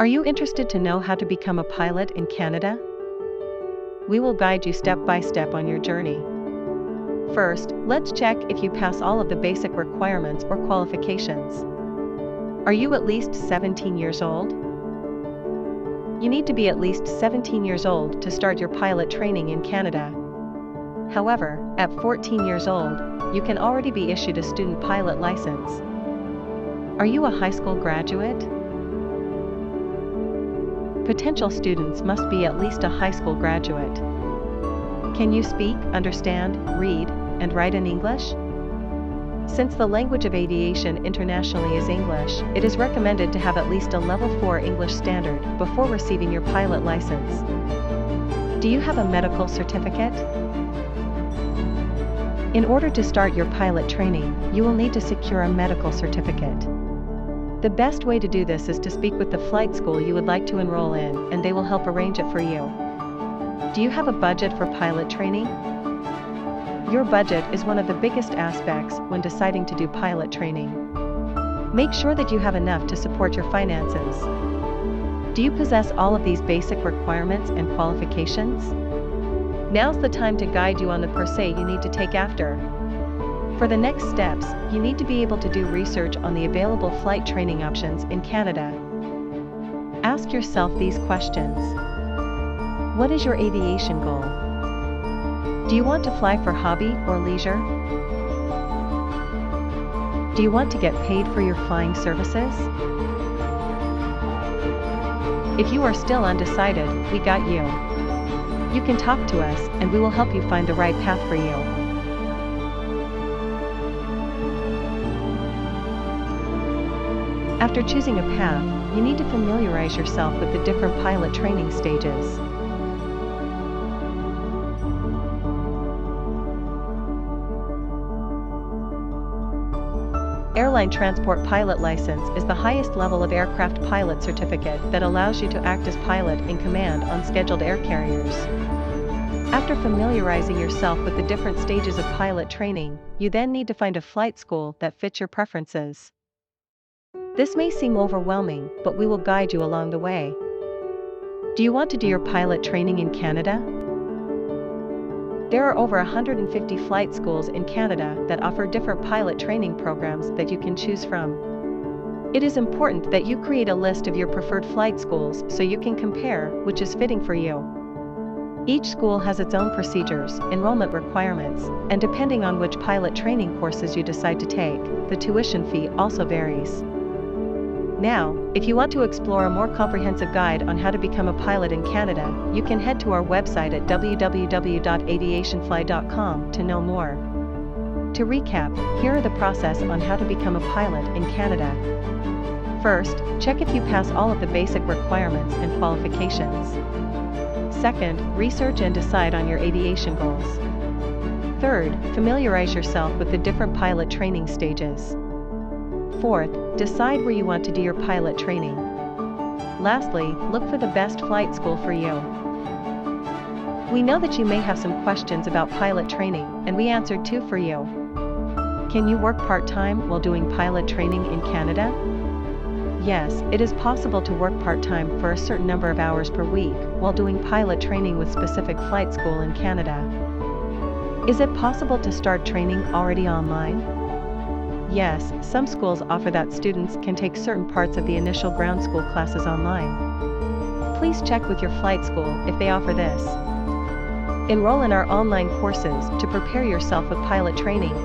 Are you interested to know how to become a pilot in Canada? We will guide you step by step on your journey. First, let's check if you pass all of the basic requirements or qualifications. Are you at least 17 years old? You need to be at least 17 years old to start your pilot training in Canada. However, at 14 years old, you can already be issued a student pilot license. Are you a high school graduate? Potential students must be at least a high school graduate. Can you speak, understand, read, and write in English? Since the language of aviation internationally is English, it is recommended to have at least a Level 4 English standard before receiving your pilot license. Do you have a medical certificate? In order to start your pilot training, you will need to secure a medical certificate. The best way to do this is to speak with the flight school you would like to enroll in, and they will help arrange it for you. Do you have a budget for pilot training? Your budget is one of the biggest aspects when deciding to do pilot training. Make sure that you have enough to support your finances. Do you possess all of these basic requirements and qualifications? Now's the time to guide you on the per se you need to take after. For the next steps, you need to be able to do research on the available flight training options in Canada. Ask yourself these questions. What is your aviation goal? Do you want to fly for hobby or leisure? Do you want to get paid for your flying services? If you are still undecided, we got you. You can talk to us, and we will help you find the right path for you. After choosing a path, you need to familiarize yourself with the different pilot training stages. Airline Transport Pilot License is the highest level of aircraft pilot certificate that allows you to act as pilot in command on scheduled air carriers. After familiarizing yourself with the different stages of pilot training, you then need to find a flight school that fits your preferences. This may seem overwhelming, but we will guide you along the way. Do you want to do your pilot training in Canada? There are over 150 flight schools in Canada that offer different pilot training programs that you can choose from. It is important that you create a list of your preferred flight schools so you can compare which is fitting for you. Each school has its own procedures, enrollment requirements, and depending on which pilot training courses you decide to take, the tuition fee also varies. Now, if you want to explore a more comprehensive guide on how to become a pilot in Canada, you can head to our website at www.aviationfly.com to know more. To recap, here are the process on how to become a pilot in Canada. First, check if you pass all of the basic requirements and qualifications. Second, research and decide on your aviation goals. Third, familiarize yourself with the different pilot training stages. Fourth, decide where you want to do your pilot training. Lastly, look for the best flight school for you. We know that you may have some questions about pilot training, and we answered two for you. Can you work part-time while doing pilot training in Canada? Yes, it is possible to work part-time for a certain number of hours per week while doing pilot training with specific flight school in Canada. Is it possible to start training already online? Yes, some schools offer that students can take certain parts of the initial ground school classes online. Please check with your flight school if they offer this. Enroll in our online courses to prepare yourself with pilot training.